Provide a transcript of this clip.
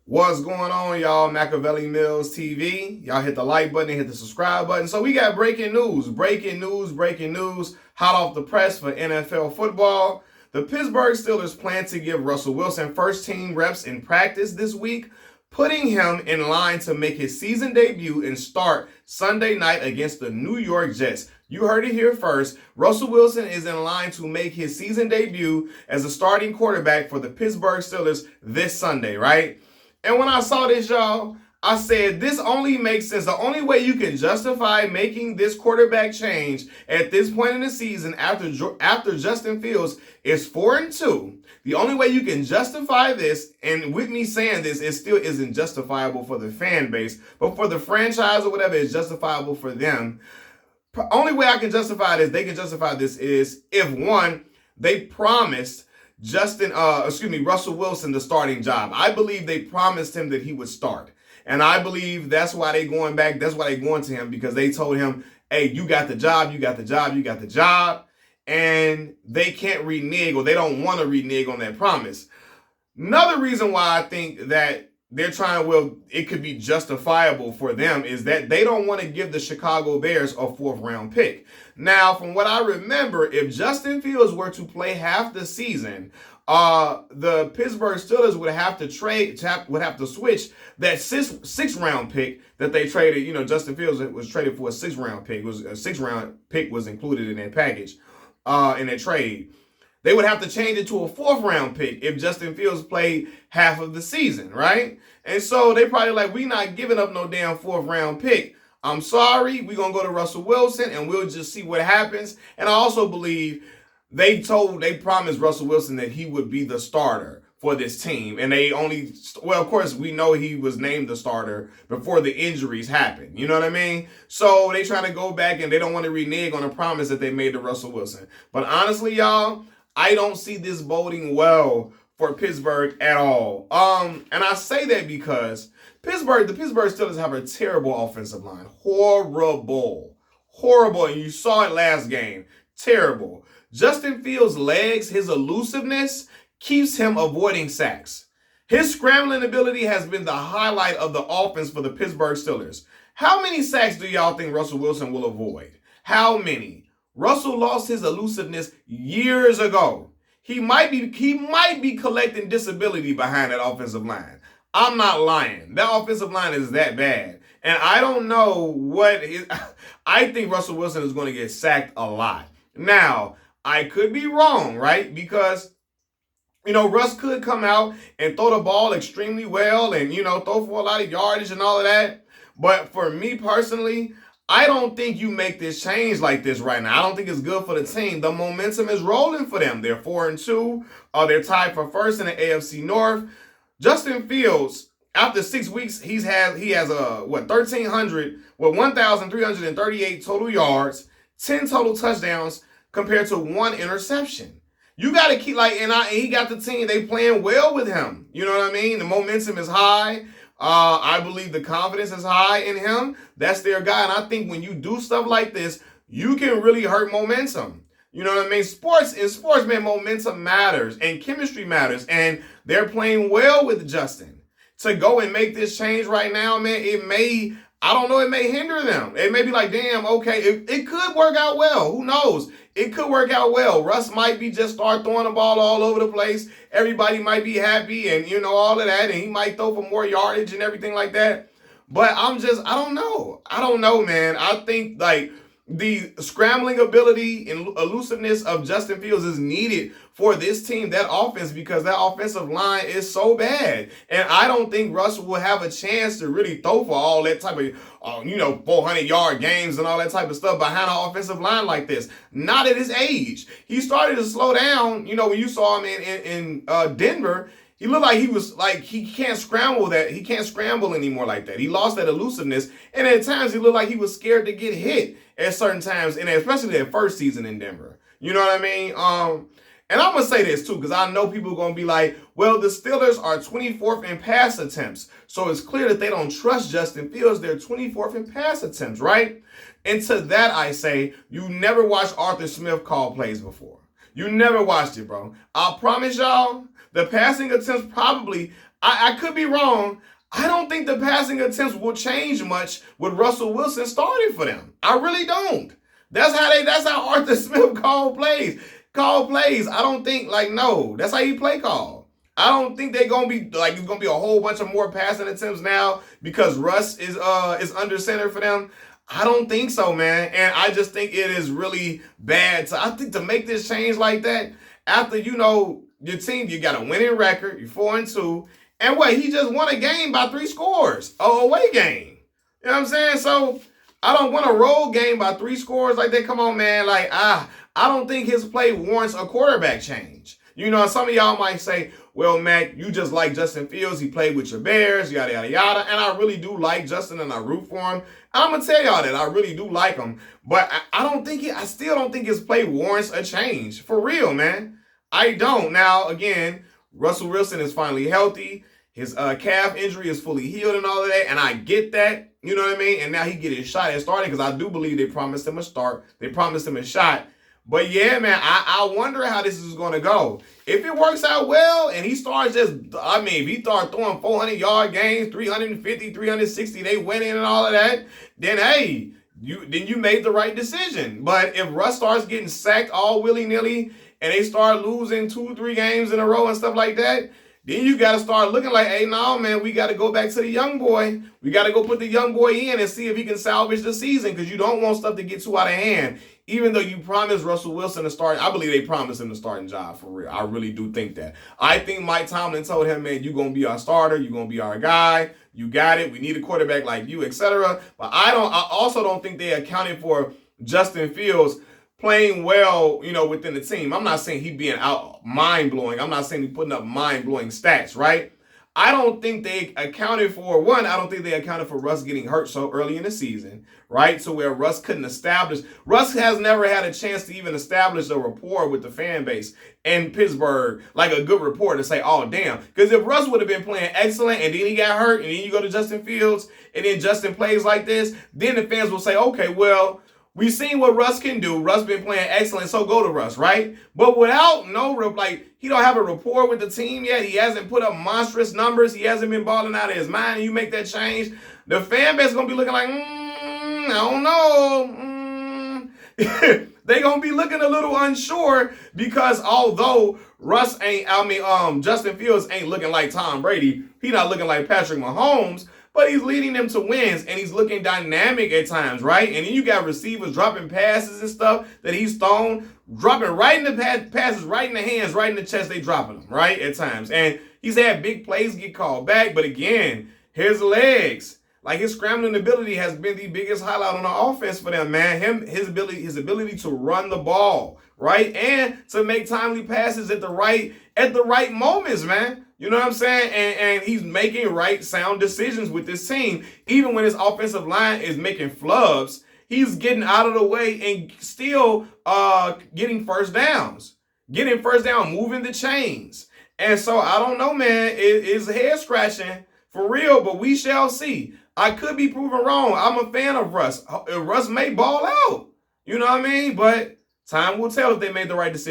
What's going on, y'all? Machiavelli Mills TV. Y'all hit the like button and hit the subscribe button. So we got breaking news. Hot off the press for NFL football. The Pittsburgh Steelers plan to give Russell Wilson first team reps in practice this week, putting him in line to make his season debut and start Sunday night against the New York Jets. You heard it here first. Russell Wilson is in line to make his season debut as a starting quarterback for the Pittsburgh Steelers this Sunday, right? And when I saw this, y'all, I said this only makes sense. The only way you can justify making this quarterback change at this point in the season after Justin Fields is 4-2. The only way you can justify this, and with me saying this, it still isn't justifiable for the fan base, but for the franchise or whatever, it's justifiable for them. Only way I can justify this, they can justify this is if one, they promised Russell Wilson the starting job. I believe they promised him that he would start. And I believe that's why they're going back. That's why they're going to him, because they told him, hey, you got the job, you got the job, you got the job. And they can't renege, or they don't want to renege on that promise. Another reason why I think that they're trying, it could be justifiable for them, is that they don't want to give the Chicago Bears a 4th round pick. Now, from what I remember, if Justin Fields were to play half the season, the Pittsburgh Steelers would have to switch that 6th round pick that they traded. Justin Fields was traded for a 6th round pick. A 6th round pick was included in that package, in that trade. They would have to change it to a 4th round pick if Justin Fields played half of the season, right? And so they probably like, we not giving up no damn 4th round pick. I'm sorry, we're going to go to Russell Wilson and we'll just see what happens. And I also believe they promised Russell Wilson that he would be the starter for this team. And of course, we know he was named the starter before the injuries happened. You know what I mean? So they trying to go back and they don't want to renege on a promise that they made to Russell Wilson. But honestly, y'all, I don't see this boding well for Pittsburgh at all. And I say that because the Pittsburgh Steelers have a terrible offensive line. Horrible. And you saw it last game. Terrible. Justin Fields' legs, his elusiveness, keeps him avoiding sacks. His scrambling ability has been the highlight of the offense for the Pittsburgh Steelers. How many sacks do y'all think Russell Wilson will avoid? How many? Russell lost his elusiveness years ago. He might be collecting disability behind that offensive line. I'm not lying. That offensive line is that bad. And I don't know I think Russell Wilson is going to get sacked a lot. Now, I could be wrong, right? Because, Russ could come out and throw the ball extremely well and, throw for a lot of yardage and all of that. But for me personally, I don't think you make this change like this right now. I don't think it's good for the team. The momentum is rolling for them. They're 4-2. They're tied for first in the AFC North. Justin Fields, after 6 weeks, he has 1,338 total yards, 10 total touchdowns compared to 1 interception. You got to keep and he got the team. They playing well with him. You know what I mean? The momentum is high. I believe the confidence is high in him. That's their guy. And I think when you do stuff like this, you can really hurt momentum. You know what I mean? In sports, man, momentum matters and chemistry matters. And they're playing well with Justin. To go and make this change right now, man, it may hinder them. It may be like, damn, okay, it could work out well. Who knows? It could work out well. Russ might be just start throwing the ball all over the place. Everybody might be happy and, all of that. And he might throw for more yardage and everything like that. But I don't know. I don't know, man. I think, the scrambling ability and elusiveness of Justin Fields is needed for this team, that offense, because that offensive line is so bad. And I don't think Russ will have a chance to really throw for all that type of, 400-yard games and all that type of stuff behind an offensive line like this. Not at his age. He started to slow down, when you saw him in Denver. He looked like he can't scramble that. He can't scramble anymore like that. He lost that elusiveness. And at times he looked like he was scared to get hit at certain times, and especially that first season in Denver. You know what I mean? And I'm going to say this too, because I know people are going to be like, well, the Steelers are 24th in pass attempts. So it's clear that they don't trust Justin Fields. They're 24th in pass attempts, right? And to that I say, you never watched Arthur Smith call plays before. You never watched it, bro. I promise y'all, the passing attempts probably, I could be wrong. I don't think the passing attempts will change much with Russell Wilson starting for them. I really don't. That's how Arthur Smith called plays. Call plays. I don't think no. That's how he play call. I don't think they're gonna be it's gonna be a whole bunch of more passing attempts now because Russ is under center for them. I don't think so, man. And I just think it is really bad. So I think to make this change like that, after your team, you got a winning record, you're 4-2. And he just won a game by 3 scores, a away game. You know what I'm saying? So I don't want a road game by 3 scores like that. Come on, man. I don't think his play warrants a quarterback change. Some of y'all might say, well, Mac, you just like Justin Fields. He played with your Bears, yada, yada, yada. And I really do like Justin and I root for him. I'm going to tell y'all that I really do like him. But I still don't think his play warrants a change. For real, man. I don't. Now, again, Russell Wilson is finally healthy. His calf injury is fully healed and all of that. And I get that. You know what I mean? And now he get his shot at starting because I do believe they promised him a start. They promised him a shot. But yeah, man, I wonder how this is going to go. If it works out well and he starts if he starts throwing 400-yard games, 350, 360, they winning and all of that, then hey, you made the right decision. But if Russ starts getting sacked all willy-nilly and they start losing 2-3 games in a row and stuff like that, then you got to start looking like, hey, no, man, we got to go back to the young boy. We got to go put the young boy in and see if he can salvage the season because you don't want stuff to get too out of hand. Even though you promised Russell Wilson to start, I believe they promised him the starting job for real. I really do think that. I think Mike Tomlin told him, man, you're going to be our starter. You're going to be our guy. You got it. We need a quarterback like you, etc. But I also don't think they accounted for Justin Fields playing well, within the team. I'm not saying he being out mind-blowing. I'm not saying he putting up mind-blowing stats, right? I don't think they accounted for, I don't think they accounted for Russ getting hurt so early in the season, right? So where Russ has never had a chance to even establish a rapport with the fan base in Pittsburgh, like a good rapport to say, oh, damn. Because if Russ would have been playing excellent and then he got hurt and then you go to Justin Fields and then Justin plays like this, then the fans will say, okay, well, we've seen what Russ can do. Russ been playing excellent, so go to Russ, right? But without he don't have a rapport with the team yet. He hasn't put up monstrous numbers. He hasn't been balling out of his mind. And you make that change, the fan base is going to be looking like, I don't know. They're going to be looking a little unsure because although Justin Fields ain't looking like Tom Brady, he not looking like Patrick Mahomes, but he's leading them to wins, and he's looking dynamic at times, right? And then you got receivers dropping passes and stuff that he's thrown, dropping right in the passes, right in the hands, right in the chest, they dropping them, right, at times. And he's had big plays get called back, but again, his legs, his scrambling ability has been the biggest highlight on the offense for them, man. His ability to run the ball, right, and to make timely passes at the right moments, man. You know what I'm saying? And he's making sound decisions with this team. Even when his offensive line is making flubs, he's getting out of the way and still getting first downs. Getting first down, moving the chains. And so I don't know, man. It's head scratching for real, but we shall see. I could be proven wrong. I'm a fan of Russ. Russ may ball out. You know what I mean? But time will tell if they made the right decision.